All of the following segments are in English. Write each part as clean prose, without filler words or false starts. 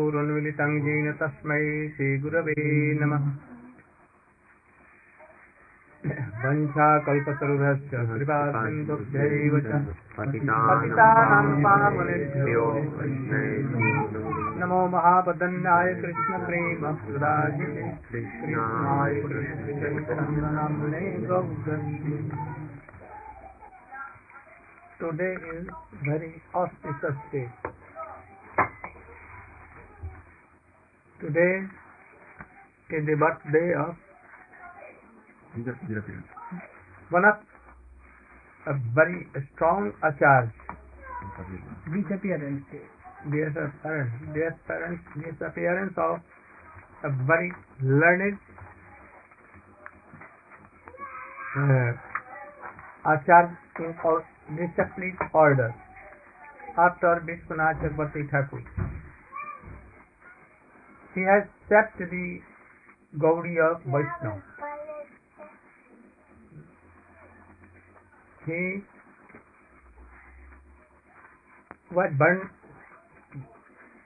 चक्षुरुन्मिलितं येन तस्मै श्रीगुरवे नमः। वंशाकल्पतरुभ्यश्च कृपासिन्धुभ्यैव च पतितानां पावनेभ्यो नमो महावदन्याय कृष्णप्रेमप्रदायिने कृष्णाय कृष्णचैतन्यनाम्ने गौरङ्गे। Today is very auspicious day. Today is the birthday of one of a very strong Acharya. Disappearance day. Disappearance of a very learned Acharya in our disciplic order after Vishwanath Chakravarti Thakur. He has stepped the Gaudiya Vaishnava. He was born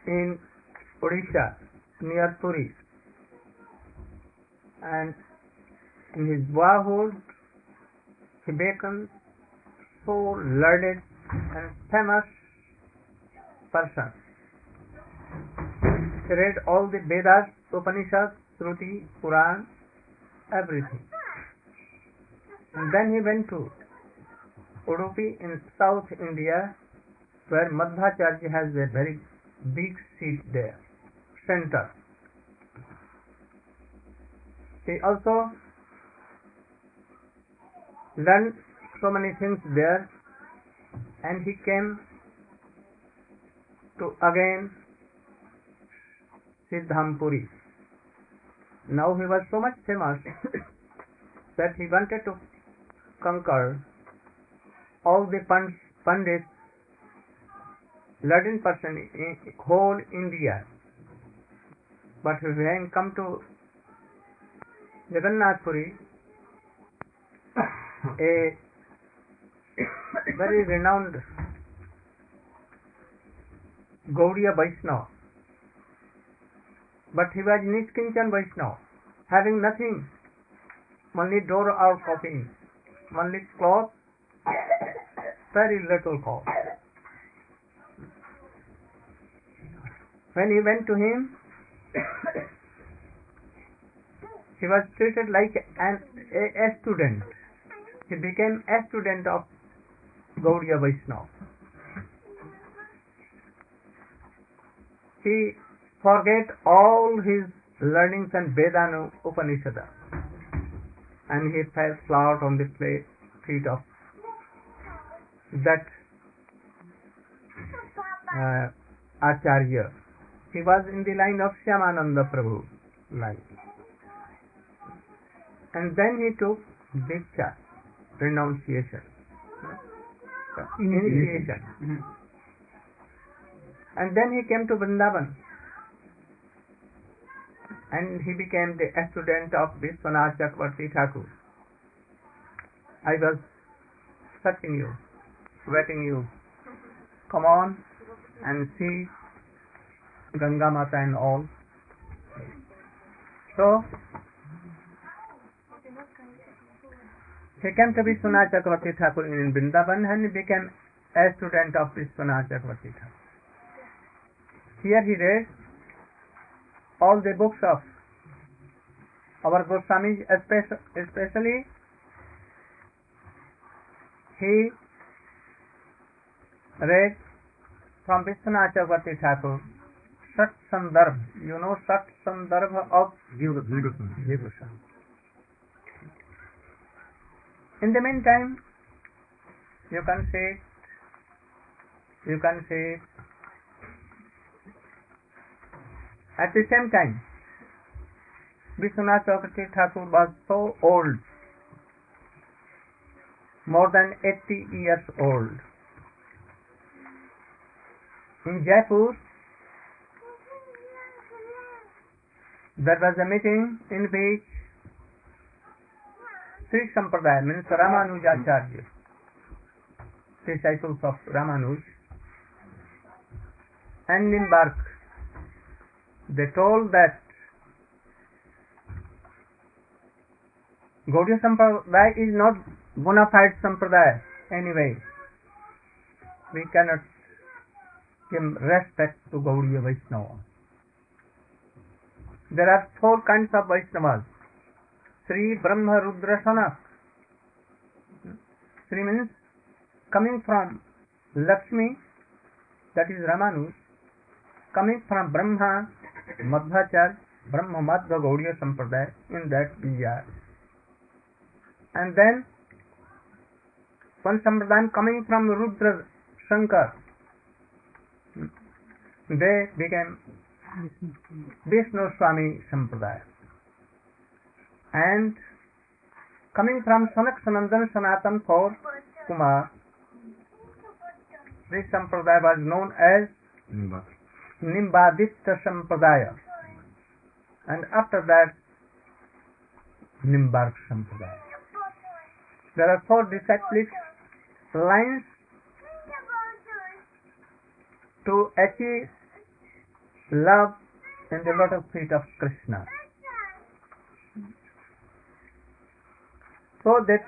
in Odisha near Puri, and in his boyhood he became so learned and famous person. He read all the Vedas, Upanishads, Shruti, Puran, everything. And then he went to Udupi in South India, where Madhvacharya has a very big seat there, center. He also learned so many things there, and he came to again Siddhampuri. Now he was so much famous that he wanted to conquer all the Pandits, learned person in whole India. But when come to Jagannath Puri, a very renowned Gaudiya Vaishnava, but he was Nishkinchan Vaishnava, having nothing, only door or copying, only cloth, very little cloth. When he went to him, he was treated like a student. He became a student of Gaudiya Vaishnava. He forget all his learnings and Veda and Upanishad, and he fell flat on the feet of that Acharya. He was in the line of Shyamananda Prabhu line. And then he took Diksha, renunciation, initiation. And then he came to Vrindavan, and he became the student of Vishwanath Chakravarti Thakur. I was searching you, waiting you. Come on and see Gangamata and all. So he came to Vishwanath Chakravarti Thakur in Vrindavan, and he became a student of Vishwanath Chakravarti Thakur. Here he read all the books of our Goswamis, especially he read from Vishwanath Chakravarti Thakur Sat Sandarbh. You know Sat Sandarbh of Jiva Goswami. In the meantime, you can say at the same time, Vishwanath Chakravarti Thakur was so old, more than 80 years old. In Jaipur, there was a meeting in which Sri Sampradaya, means Ramanujacharya, disciples of Ramanuj, and embarked they told that Gaudiya Sampradaya is not bona fide Sampradaya anyway. We cannot give respect to Gaudiya Vaishnava. There are 4 kinds of Vaishnavas. Sri, Brahma, Rudra, Sanak. Sri means coming from Lakshmi, that is Ramanuj. Coming from Brahma, Madhvacharya, Brahma Madhva Gaudiya Sampradaya, in that we are. And then one Sampradaya coming from Rudra Shankar, they became Vishnu Swami Sampradaya. And coming from Sanak Sanandan Sanatan for Kumar, this Sampradaya was known as Nimbaditya Sampradaya. And after that, Nimbark Sampradaya. There are 4 disciplic lines to achieve love in the lotus feet of Krishna. So they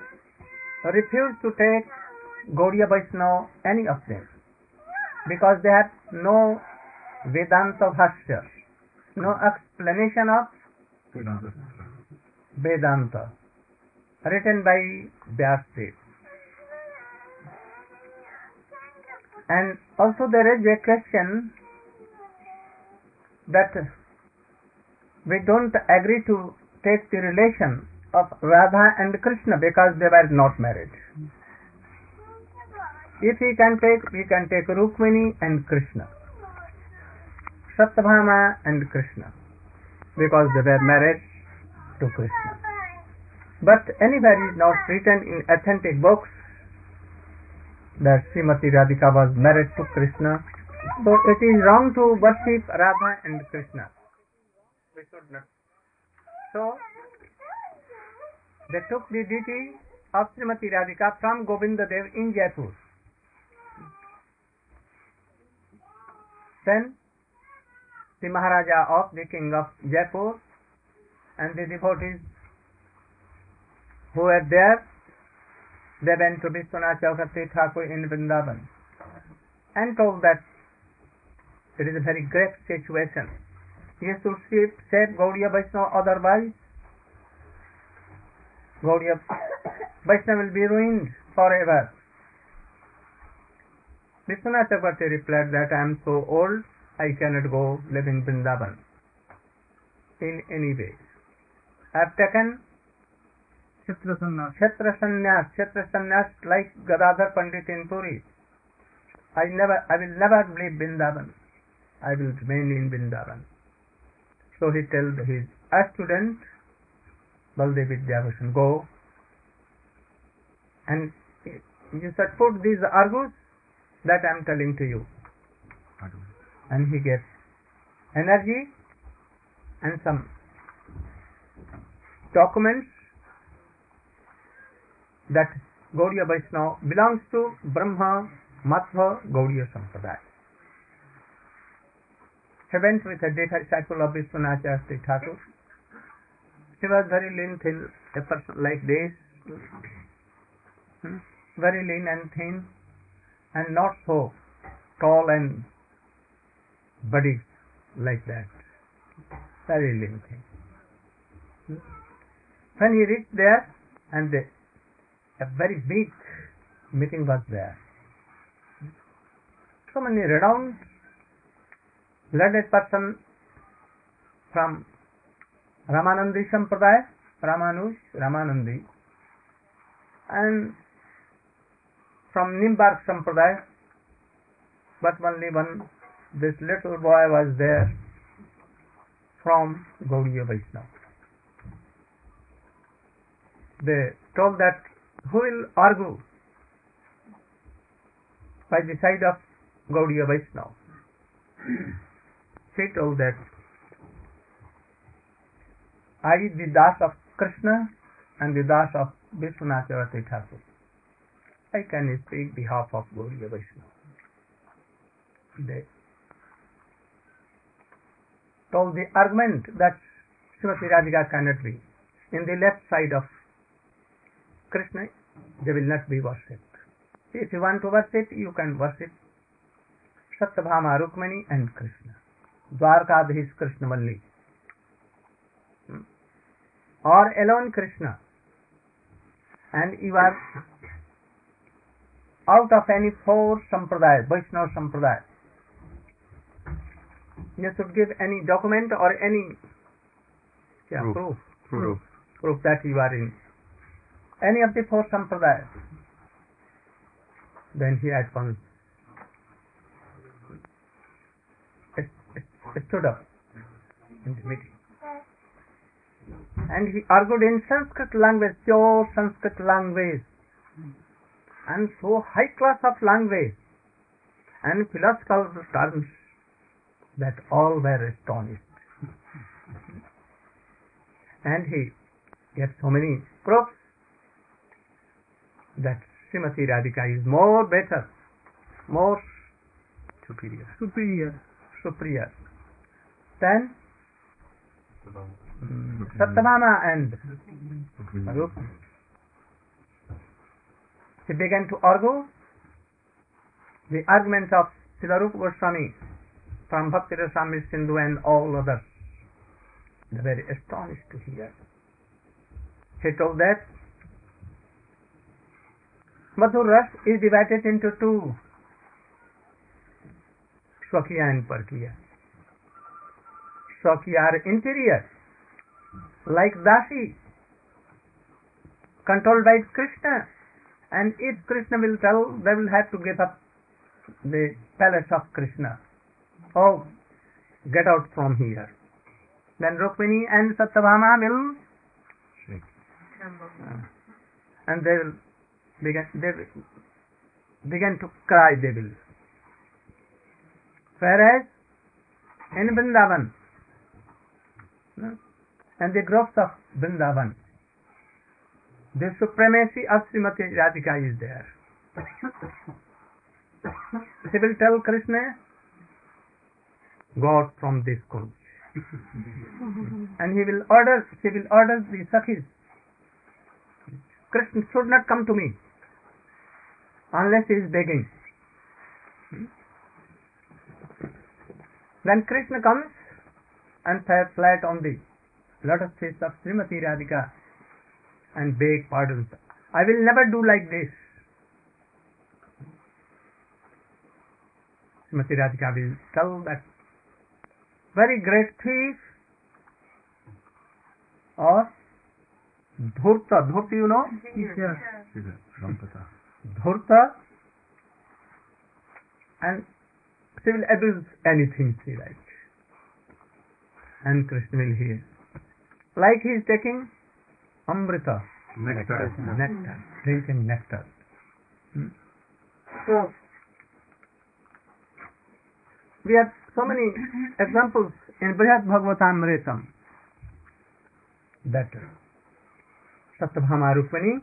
refuse to take Gaudiya Vaishnava, any of them, because they have no Vedanta Bhashya, no explanation of Vedanta written by Vyasdev. And also there is a question that we don't agree to take the relation of Radha and Krishna because they were not married. If we can take Rukmini and Krishna, Satyabhama and Krishna, because they were married to Krishna. But anywhere is not written in authentic books that Srimati Radhika was married to Krishna. So it is wrong to worship Radha and Krishna. We should not. So they took the deity of Srimati Radhika from Govinda Dev in Jaipur. Then the Maharaja of the king of Jaipur and the devotees who were there, they went to Vishwanath Chakravarti Thakur in Vrindavan and told that it is a very great situation. He should save Gaudiya Vaishnava, otherwise Gaudiya Vaishnava will be ruined forever. Vishwanath Chakravarti replied that I am so old, I cannot go live in Vrindavan in any way. I have taken Kshetra sannyas like Gadadhar Pandit in Puri. I will never leave Vrindavan. I will remain in Vrindavan. So he told his student Baladeva Vidyabhusana, go and you should put these argues that I am telling to you. And he gave energy and some documents that Gaudiya Vaishnava belongs to Brahma Madhva Gaudiya Sampradaya. He went with a disciple of Vishwanath Chakravarti Thakur. He was very lean, thin, a person like this, very lean and thin, and not so tall and body like that. Very lean thing. When he reached there, and a very big meeting was there. So many renowned learned person from Ramanandi Sampradaya, Ramanuj, Ramanandi, and from Nimbark Sampradaya, but only one, this little boy was there from Gaudiya Vaishnava. They told that who will argue by the side of Gaudiya Vaishnava? He told that I, the Das of Krishna and the Das of Vishwanath Chakravarti Thakur, I can speak behalf of Gaudiya Vaishnava. They told the argument that Srimati Radhika cannot be in the left side of Krishna, they will not be worshipped. If you want to worship, you can worship Satyabhama, Rukmini and Krishna. Dwarkadhish Krishna only. Or alone Krishna. And you are out of any four sampradaya, Vaishnava sampradaya. You should give any document or any proof that you are in any of the four sampradayas. Then he at once stood up in the meeting. And he argued in Sanskrit language, pure Sanskrit language, and so high class of language and philosophical terms that all were astonished. And he gave so many proofs that Srimati Radhika is more better, more superior than Satyabhama and Rukmini. He began to argue the arguments of Srila Rupa Goswami from Bhakti Rasamrita Sindhu and all others. They were astonished to hear. He told that Madhur Ras is divided into two, Swakiya and Parkiya. Swakiya are interior, like Dasi, controlled by Krishna, and if Krishna will tell, they will have to give up the palace of Krishna. Oh, get out from here. Then Rukmini and Satyabhama will and they will begin to cry, they will. Whereas in Vrindavan and the groves of Vrindavan, the supremacy of Srimati Radhika is there. She will tell Krishna, go out from this kunj. And she will order the Sakhis, Krishna should not come to me unless he is begging. Then Krishna comes and falls flat on the lotus feet of Srimati Radhika and beg pardons. I will never do like this. Srimati Radhika will tell that very great thief or Dhurta, you know? Yes. Dhurta, and she will abuse anything she likes. And Krishna will hear. Like he is taking Amrita, nectar, drinking nectar. So, we have so many examples in Brihad Bhagavatamritam that Satyabhama Rukmini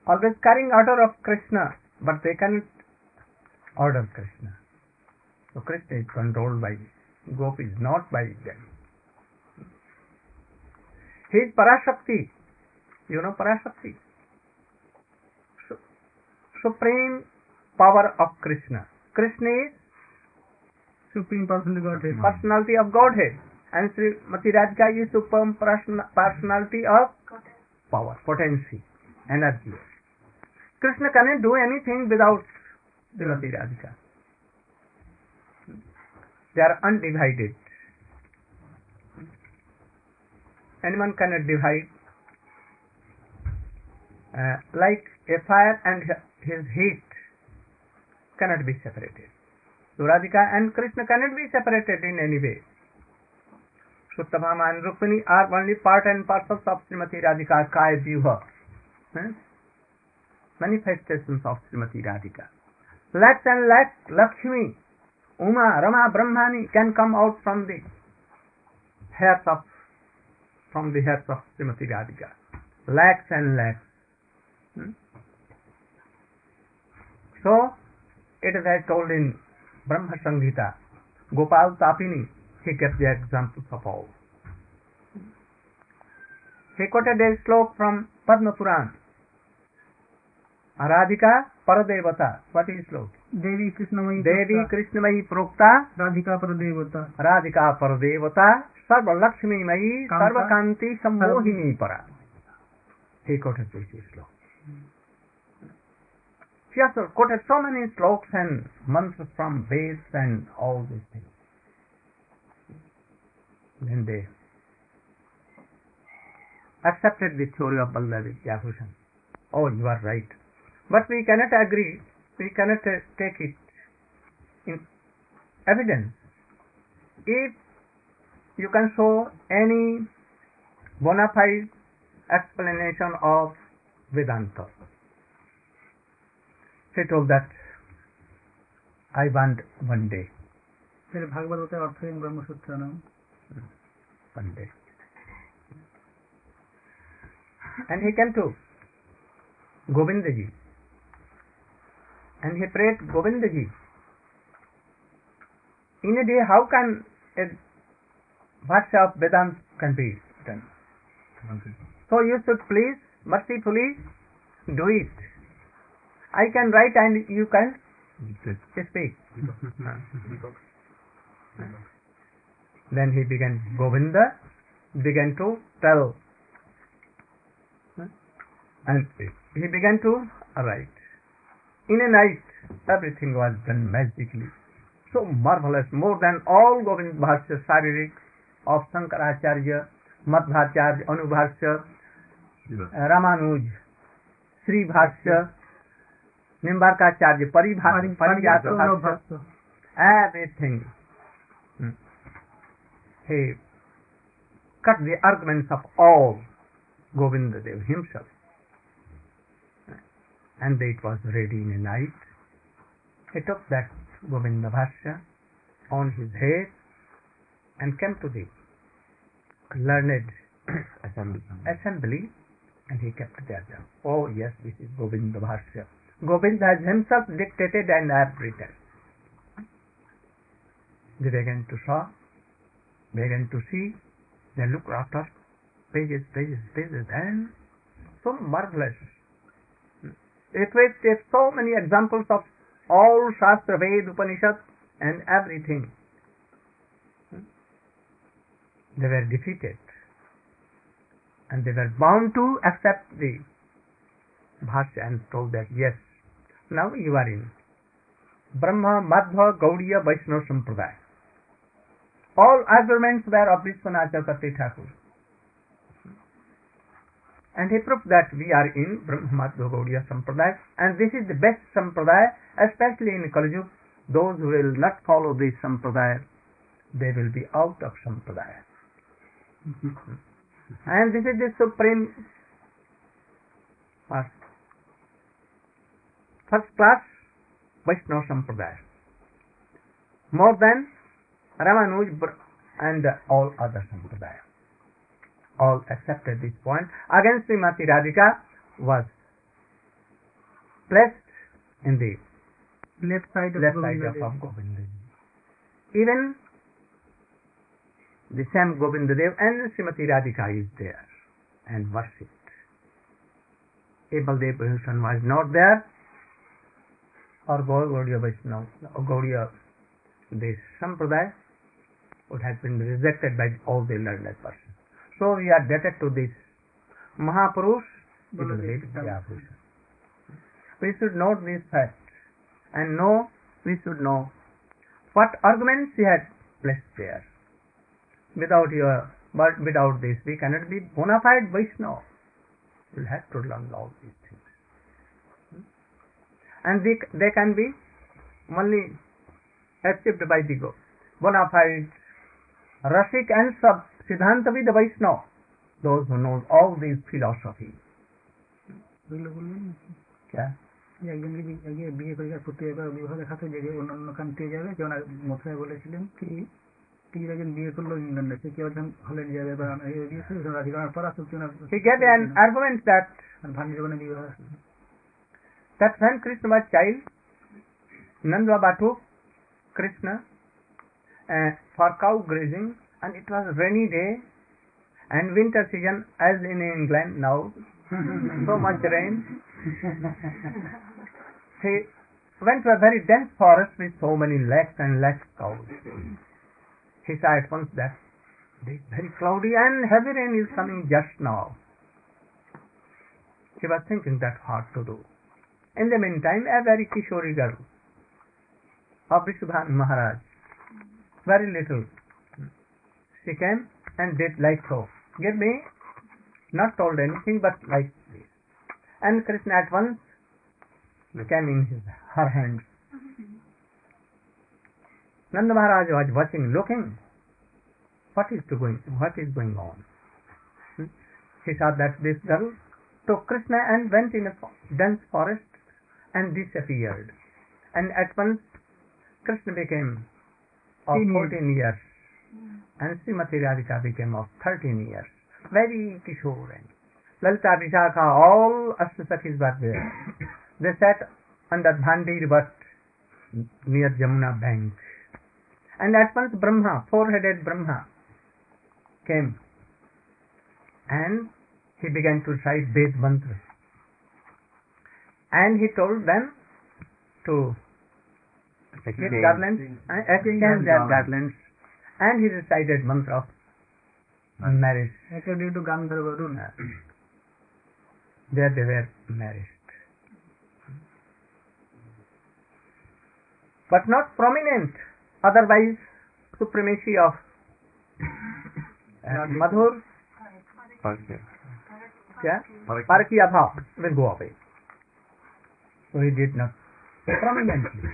always carrying order of Krishna, but they cannot order Krishna. So Krishna is controlled by gopis, not by them. He is Parashakti. You know Parashakti? Supreme power of Krishna. Krishna is Supreme Personality of Godhead. And Srimati Radhika is Supreme Personality of power, potency, energy. Krishna cannot do anything without Srimati Radhika. They are undivided. Anyone cannot divide. Like a fire and his heat cannot be separated. So Radhika and Krishna cannot be separated in any way. Satyabhama and Rukmini are only part and parcels of Srimati Radhika Kaya Jiva. Manifestations of Srimati Radhika. Lakhs and lakhs Lakshmi, Uma, Rama, Brahmani can come out from the hairs of Srimati Radhika. Lakhs and lakhs. So, it is as told in Brahma Samhita, Gopal Tapini, he kept the examples of all. He quoted a slok from Padma Puran. Radhika Paradevata. What is slok? Devi Krishnamayi Prokta Radhika Paradevata. Radhika Paradevata Sarva Lakshmi Mayi Sarva Kanti Sammohini Para. He quoted this slok. She also quoted so many sloks and mantras from Veds and all these things. Then they accepted the theory of Baladeva Vidyabhusana. Oh, you are right. But we cannot agree, we cannot take it in evidence. If you can show any bona fide explanation of Vedanta. He told that I want one day. One day. And he came to Govindaji. And he prayed, Govindaji, in a day how can a bhashya of Vedanta can be done? So you should please, mercifully do it. I can write and you can speak. Then he began, Govinda began to tell. And he began to write. In a night, everything was done magically. So marvelous, more than all Govind Bhashya Sharirik of Shankaracharya, Madhvacharya, Anubhashya, Ramanuj, Sri Bhashya, Nimbarkacharya, Pariyata Bhashya, everything. He cut the arguments of all Govinda Dev himself. And it was ready in a night. He took that Govinda Bhashya on his head and came to the learned assembly and he kept there. Oh yes, this is Govinda Bhashya. Govinda has himself dictated and I have written. They began to saw, began to see, they looked after pages, and so marvelous. It was so many examples of all Shastra, Ved, Upanishad and everything. They were defeated and they were bound to accept the Bhashya and told that yes, now you are in Brahma, Madhva, Gaudiya, Vaishnava Sampradaya. All arguments were of Vishwanath Chakravarti Thakur. And he proved that we are in Brahma, Madhva, Gaudiya Sampradaya, and this is the best Sampradaya, especially in Kali Yuga. Those who will not follow this Sampradaya, they will be out of Sampradaya. And this is the supreme first class Vaishnava Sampradaya. More than Ramanuj and all other Sampradaya. All accepted this point. Again, Srimati Radhika was placed in the left side of Govinda. Even the same Govinda Dev and Srimati Radhika is there and worshipped. If Baladeva Vidyabhusana was not there, or Gaudiya Vaishnava, or Gaudiya, this Sampradaya would have been rejected by all the learned persons. So we are indebted to this Mahapurush, Baladeva Vidyabhusana. We should note this fact and we should know what arguments he had placed there. Without this we cannot be bona fide Vaishnava. We will have to learn all these things. And they can be only achieved by the bona fide Rasik and Sab Siddhantavid Vaishnava, those who know all these philosophy. क्या বিয়ে করে বিবাহ দেখাতে যে অন্যান্য country যাবে যেমন মথুরায় বলেছিলেন কি একজন বিয়ে করলো ইংল্যান্ডে সে কি একজন হল্যান্ড যাবে বা বিয়ে করে রাধিকার পর আসুক he gave an argument that ভান্ডি জীবনে বিবাহ that when Krishna was child, Nanda Baba took Krishna for cow grazing, and it was rainy day and winter season, as in England now, so much rain. He went to a very dense forest with so many lakhs and lakhs cows. He saw at once that it is very cloudy and heavy rain is coming just now. He was thinking that what to do. In the meantime, a very Kishori girl of Vishubhan Maharaj, very little, she came and did like so. Give me, not told anything, but like this. And Krishna at once came in her hands. Nanda Maharaj was watching, looking, what is going on? He saw that this girl took Krishna and went in a dense forest and disappeared. And at once Krishna became of 14 years and Srimati Radhika became of 13 years. Very Kishore. Lalita, Vishakha, all Ashtasakis were there. They sat under Bhandi river near Jamuna bank. And at once Brahma, four-headed Brahma, came and he began to recite Ved mantras. And he told them to get garlands, exchange their garlands, and he recited mantra of marriage. According to Gandharva rule. There they were married. But not prominent, otherwise supremacy of Madhur, Parakiya Bhav will go away. So he did not prominently.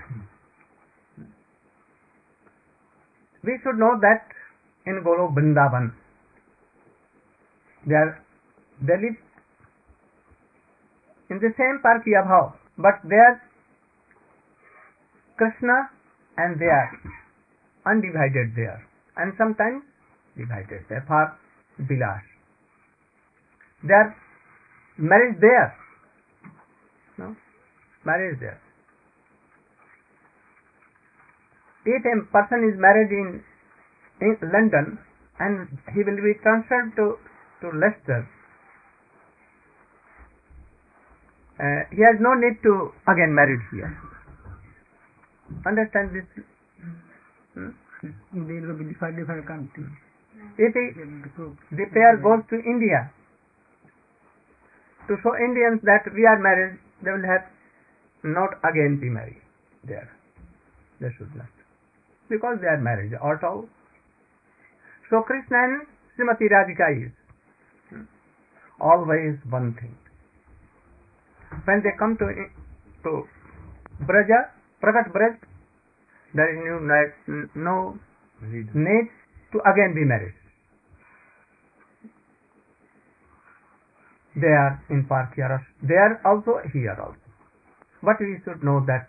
We should know that in Golok Vrindavan, they live in the same Parakiya Bhav, but there Krishna and they are undivided there, and sometimes divided there for Vilas. Their marriage there. No? Marriage there. If a person is married in London and he will be transferred to Leicester, he has no need to again marry here. Understand this? They will be different countries. If the pair goes to India, to show Indians that we are married, they will have not again be married there. They should not. Because they are married also. So Krishna and Srimati Radhika is always one thing. When they come to Braja, Pragat Braj, there is no need to again be married. They are in Parkyaras. They are also here also. But we should know that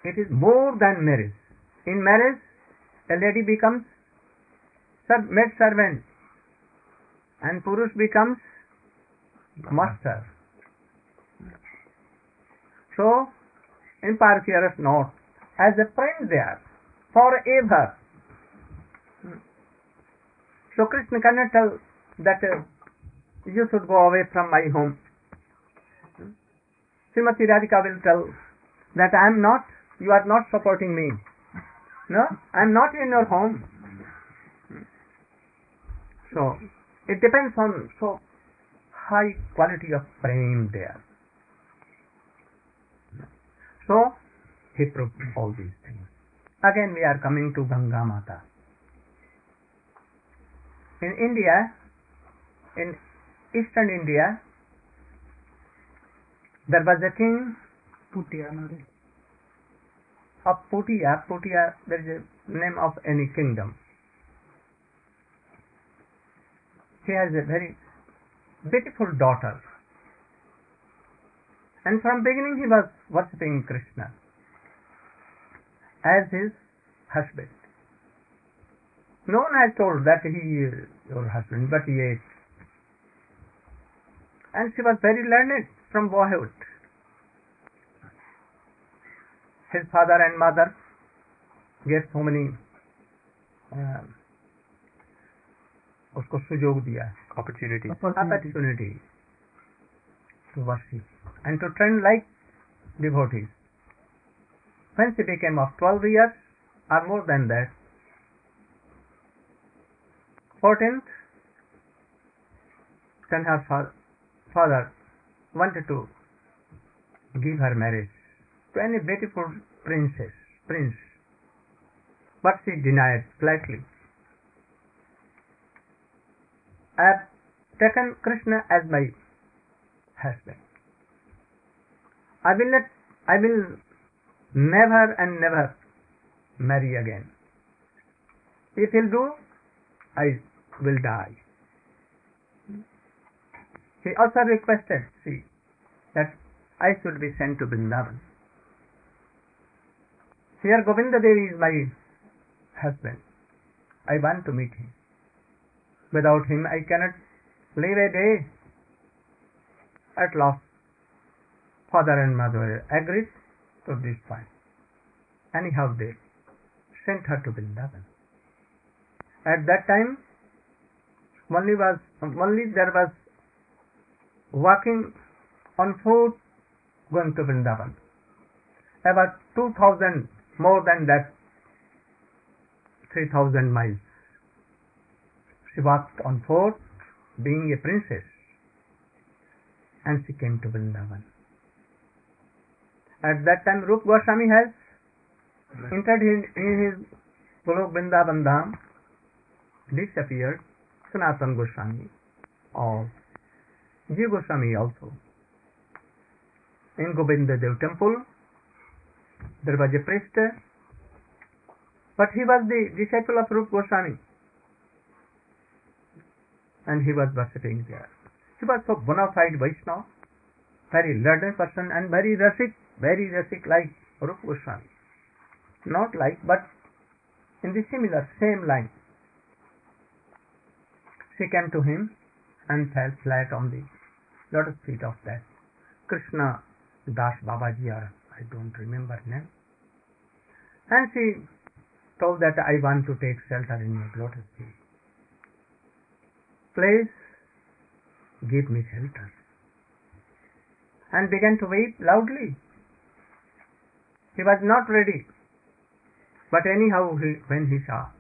it is more than marriage. In marriage, a lady becomes maid servant and Purush becomes master. So, in Parkyaras not, as a friend there, forever. So Krishna cannot tell that you should go away from my home. Srimati Radhika will tell that you are not supporting me. No, I am not in your home. So, it depends on so high quality of prem there. So, he proved all these things. Again we are coming to Gangamata. In India, in eastern India, there was a king of Putia. Putia, there is a name of any kingdom. He has a very beautiful daughter. And from beginning he was worshipping Krishna as his husband. No one has told that he is your husband, but he is. And she was very learned from boyhood. His father and mother gave so many उसको सुयोग दिया, opportunity. opportunity to worship and to trend like devotees. When she became of 12 years or more than that, 14th, then her father wanted to give her marriage to any beautiful prince, but she denied flatly. I have taken Krishna as my husband. I will never and never marry again. If he'll do, I will die. He also requested, that I should be sent to Vrindavan. Here Govinda Devi is my husband. I want to meet him. Without him I cannot live a day. At last, father and mother agreed to this point. Anyhow, they sent her to Vrindavan. At that time, only there was walking on foot going to Vrindavan. About 2,000, more than that, 3,000 miles. She walked on foot, being a princess, and she came to Vrindavan. At that time, Rupa Goswami has entered in his Golok Vrindavan Dham, disappeared, Sanatana Goswami, or Jiva Goswami also. In Govinda Dev temple, there was a priest, but he was the disciple of Rupa Goswami, and he was worshipping there. He was so bona fide Vaishnava, very learned person and very rasik like Rupa Goswami. Not like, but in the same line. She came to him and fell flat on the lotus feet of that Krishna Das Babaji, or I don't remember name. And she told that I want to take shelter in your lotus feet. Please give me shelter. And began to weep loudly. He was not ready. But anyhow, when he saw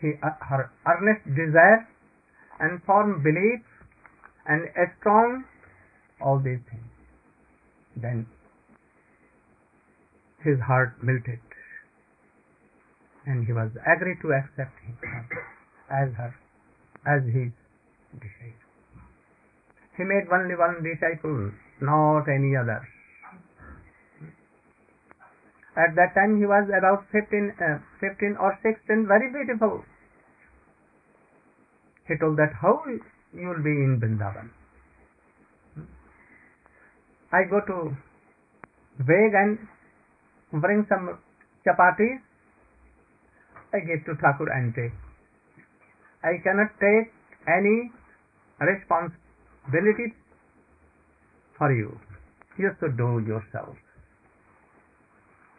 her earnest desire and firm belief and a strong all these things, then his heart melted, and he was agreed to accept him as his disciple. He made only one disciple, not any other. At that time he was about 15 or 16, very beautiful. He told that how you will be in Vrindavan. I go to beg and bring some chapatis. I give to Thakur and take. I cannot take any responsibility for you. You should do yourself.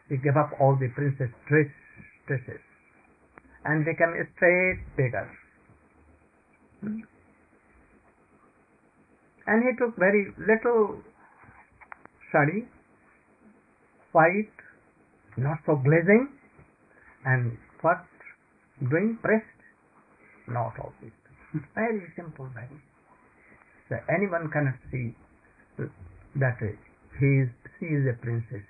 He gave up all the princess dresses and became a straight beggar. And he took very little sari, white, not so glazing, and what? Doing pressed? Not all this. Very simple, very. So anyone cannot see that she is a princess.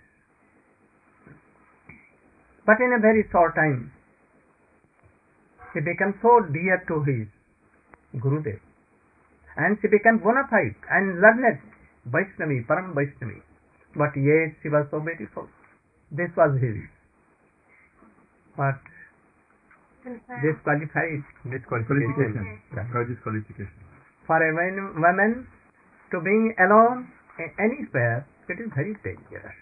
But in a very short time, he became so dear to his Gurudev, and she became bona fide and learned Vaishnavi, Param Vaishnavi. But yet she was so beautiful. This was his. But disqualification. For a woman to being alone anywhere, it is very dangerous.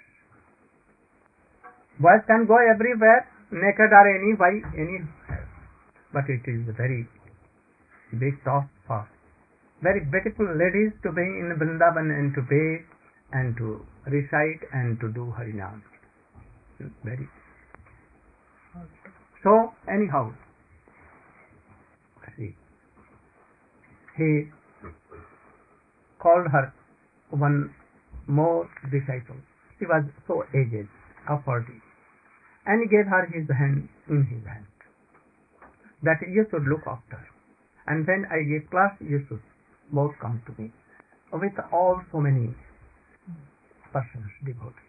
Boys can go everywhere, naked or anywhere, but it is a very big task for very beautiful ladies to be in Vrindavan and to bathe and to recite and to do Harinam. Very. So anyhow, he called her one more disciple. She was so aged, of 40, and he gave her his hand in his hand, that you should look after, and when I give class, you should both come to me, with all so many persons devoted.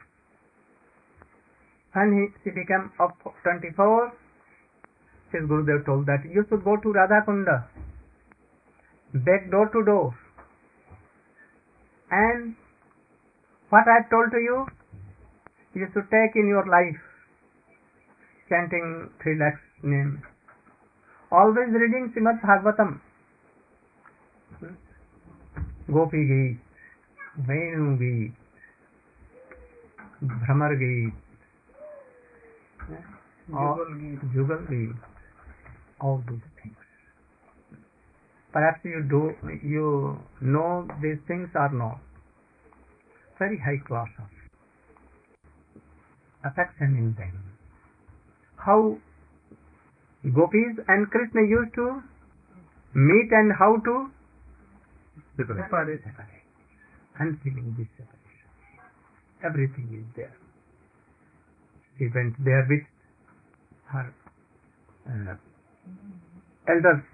When she became of 24, his Gurudev told that you should go to Radha Kunda, beg door to door, and what I have told to you, you should take in your life, chanting 3 lakhs names, always reading Srimad Bhagavatam, Gopi Geet, Venu Geet, Bhramar Geet, Jugal Geet, all those things. Perhaps you know these things or not. Very high class of affection in them. How gopis and Krishna used to meet and how to separate. And feeling this separation. Everything is there. She went there with her elder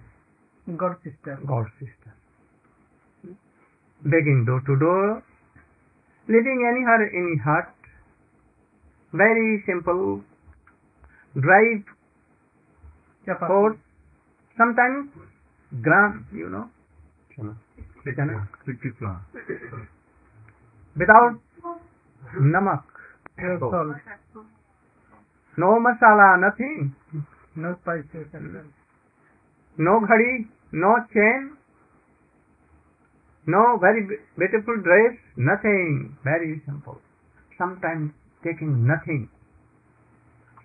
God sister, begging door to door, living any hut, very simple, drive horse, sometimes gram, without namak, no masala, nothing, no spices, no ghadi, no chain, no very beautiful dress, nothing, very simple. Sometimes taking nothing,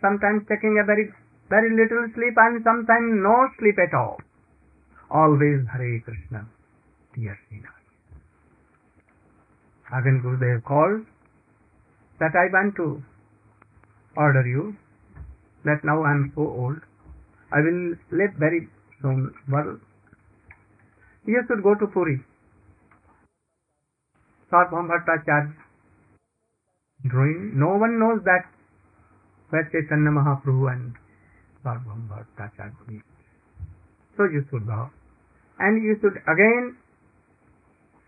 sometimes taking a very little sleep, and sometimes no sleep at all. Always Hare Krishna, dear Srinath. Again Gurudev called that I want to order you, that now I am so old, I will live very soon. Well, you should go to Puri. Sarvabhauma Bhattacharya drawing. No one knows that where Chaitanya Mahaprabhu and Sarvabhauma Bhattacharya meet. So you should go. And you should again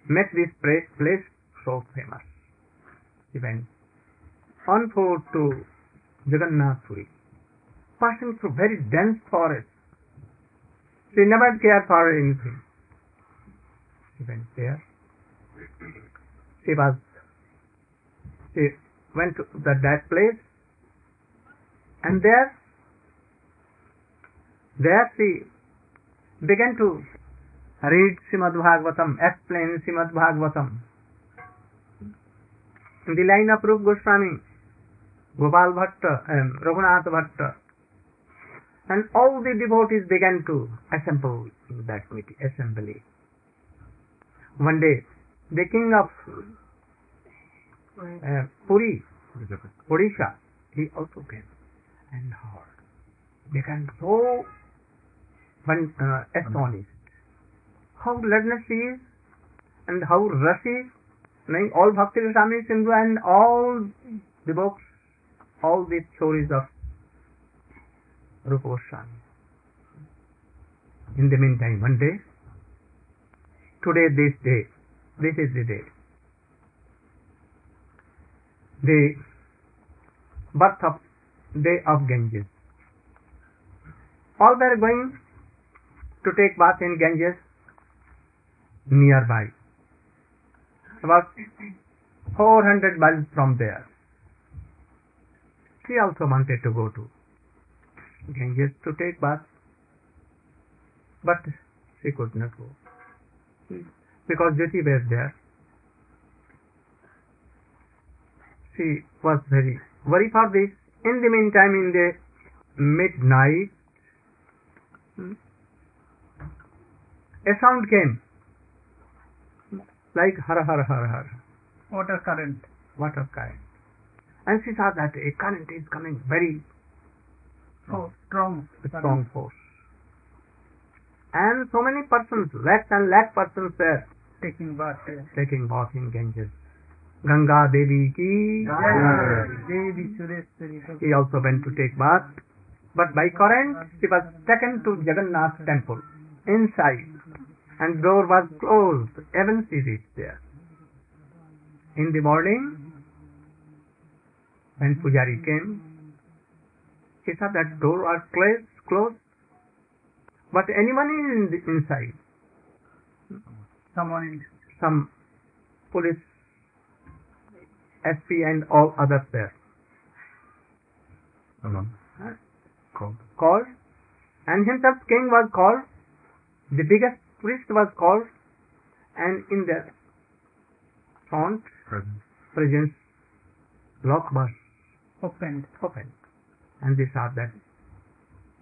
make this place so famous. He went on foot to Jagannath Puri, passing through very dense forest. She never cared for anything. She went there. She went to that place, and there she began to read Srimad Bhagavatam, explain Srimad Bhagavatam in the line of Rupa Goswami, Gopal Bhatta, and Raghunath Bhatta, and all the devotees began to assemble in that assembly. One day, the king of Puri, Odisha, he also came and heard. Became so astonished. How learned she is, and how rasi, knowing all Bhakti Rasamrita Sindhu and all the books, all the stories of Rupa Goswami. In the meantime, one day, this is the day, the birth of day of Ganges. All were going to take bath in Ganges nearby, about 400 miles from there. She also wanted to go to Ganges to take bath, but she could not go because Jyoti was there. She was very worried for this. In the meantime, in the midnight, a sound came like har har har har, water current, and she saw that a current is coming very strong force, And so many persons, lakhs and lakh persons were taking bath there. taking bath in Ganges. Ganga Devi ki Devi Sureshwari. he also went to take bath. But by current, she was taken to Jagannath temple inside, and door was closed. Even she reached there. In the morning, when Pujari came, he saw that door was closed, but anyone is inside. Some police, SP and all others there. Called, and himself king was called, the biggest priest was called, and in the front presence lock was opened, and they saw that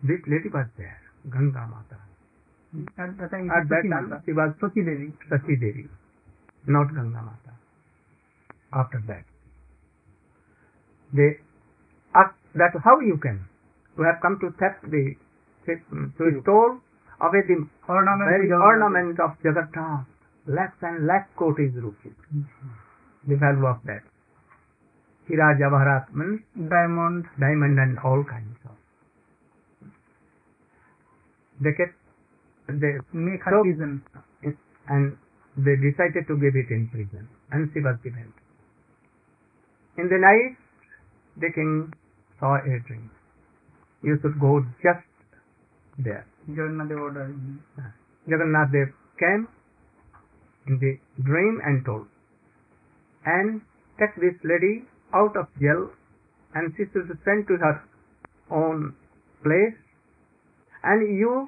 this lady was there, Ganga Mata. At that time she was Sachi Devi, not Ganga Mata. After that, they asked that how you have come to theft to stole away the very ornament of Jagannath, lakhs and lakh kotis rupees. The value of that. Hira Javaharat means diamond and all kinds of. They make her prison, and they decided to give it in prison, and she was given. In the night, the king saw a dream. You should go just there. Jagannath Dev came in the dream and told, and take this lady out of jail, and she should send to her own place, and you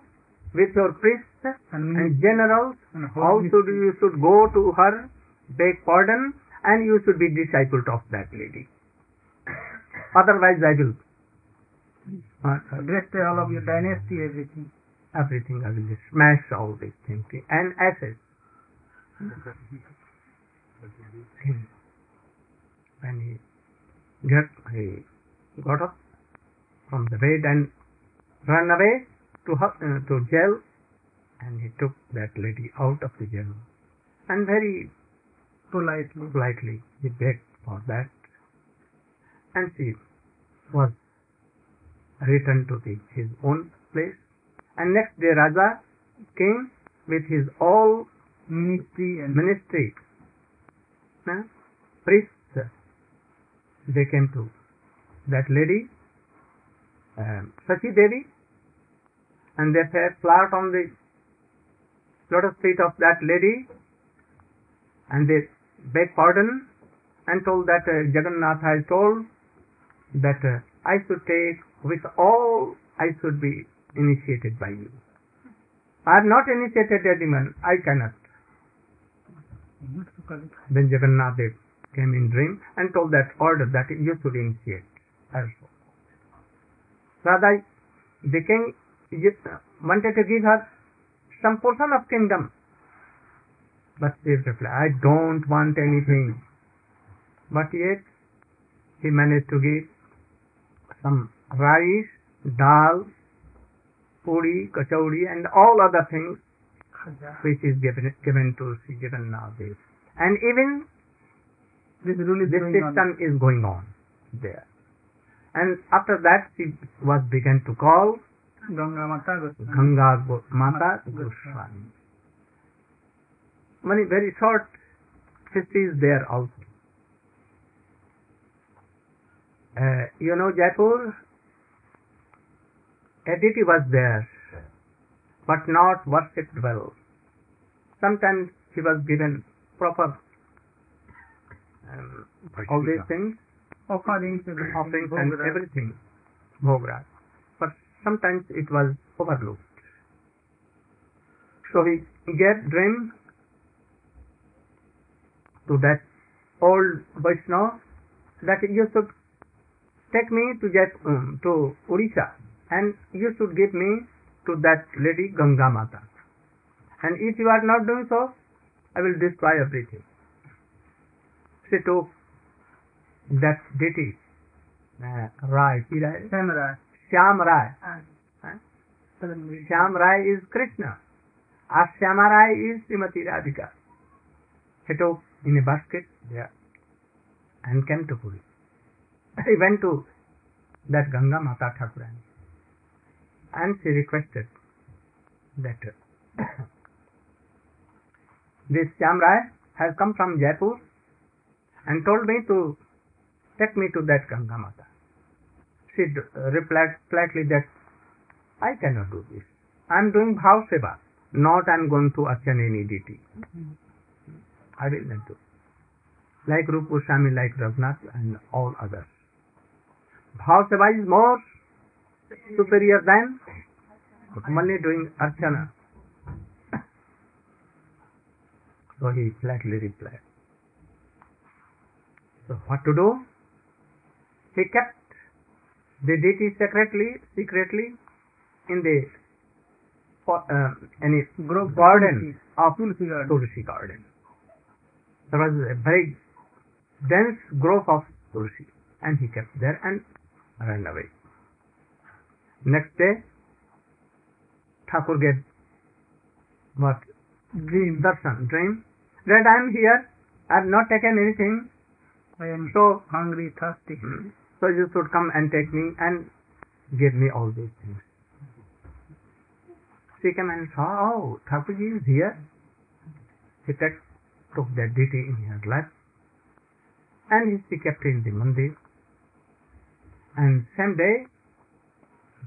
with your priests and generals, you should go to her, beg pardon, and you should be disciple of that lady. Otherwise I will destroy all of your dynasty, everything I will smash all these things and ashes. When he got up from the bed and ran away to jail, and he took that lady out of the jail, and very politely he begged for that, and she was returned to his own place. And next day Raja came with his all ministry, priests. They came to that lady, Sachi Devi, and they set flower on the lotus feet of that lady, and they begged pardon and told that Jagannath has told that I should take with all, I should be initiated by you. I have not initiated anyone, I cannot. Then Jagannath Dev came in dream and told that order that you should initiate also. Radha, the king wanted to give her some portion of kingdom, but she replied, I don't want anything. But yet he managed to give some rice, dal, puri, kachori, and all other things which is given to Sri Jagannath Dev. And even this system is going on there. And after that she was began to call Gangamata Gosvamini. Many very short history is there also. You know, Jaipur, a deity was there, but not worshipped well. Sometimes he was given proper all these things, offerings and everything, bhogra. But sometimes it was overlooked. So he gave dream to that old Vaishnava that you should take me to Odisha, and you should give me to that lady Ganga Mata. And if you are not doing so, I will destroy everything. She took that deity, Shyam Rai. Shyam Rai is Krishna. As Shamarai is Srimati Radhika. He took in a basket there and came to Puri. He went to that Gangamata Thakurani and she requested that this Shamarai has come from Jaipur and told me to take me to that Gangamata. She replied flatly that I cannot do this. I am doing Bhav Seva, not I am going to archan any deity. I will not do. Like Rupa Goswami, like Raghunath and all others. Bhav Seva is more superior than only doing archana. So he flatly replied. So what to do? He kept the deity secretly in the garden of Tulsi garden. There was a very dense grove of Tulsi, and he kept there and ran away. Next day, Thakur gave what? Dream that I am here, I have not taken anything, I am so hungry, thirsty. So you should come and take me and give me all these things. She came and saw, oh, Thakurji is here. He took that deity in her lap and she kept it in the mandir. And same day,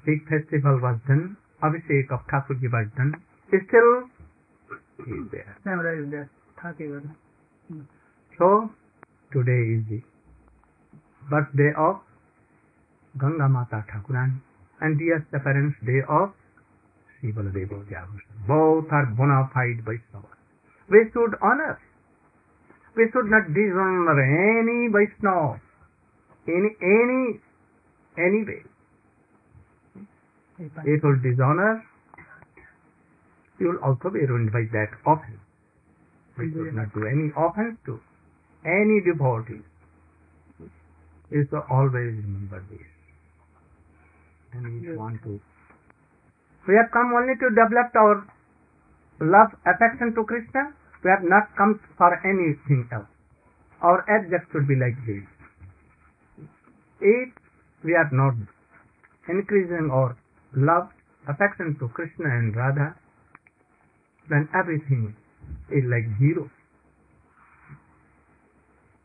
big festival was done, Abhishek of Thakurji was done. Still, he is there. Samara is there. So, today is the birthday of Gangamata Thakurani and the Disappearance day of Sri Baladeva Vidyabhusana. Both are bona fide Vaishnavas. We should honor. We should not dishonor any Vaishnava any way. If you dishonor, you will also be ruined by that offense. We should not do any offense to any devotees. You should always remember this. And we want to. We have come only to develop our love, affection to Krishna. We have not come for anything else. Our object should be like this. If we are not increasing our love, affection to Krishna and Radha, then everything is like zero.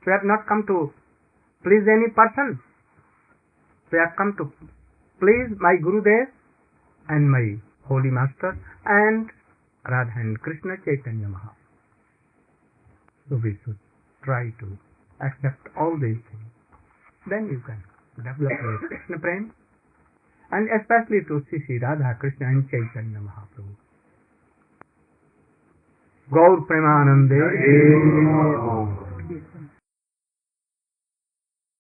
We have not come to please any person. We have come to please my Gurudev and my Holy Master and Radha and Krishna Chaitanya Mahaprabhu. So we should try to accept all these things. Then you can develop your Krishna prem, and especially to Sri Radha, Krishna and Chaitanya Mahaprabhu. Gaur Premanande.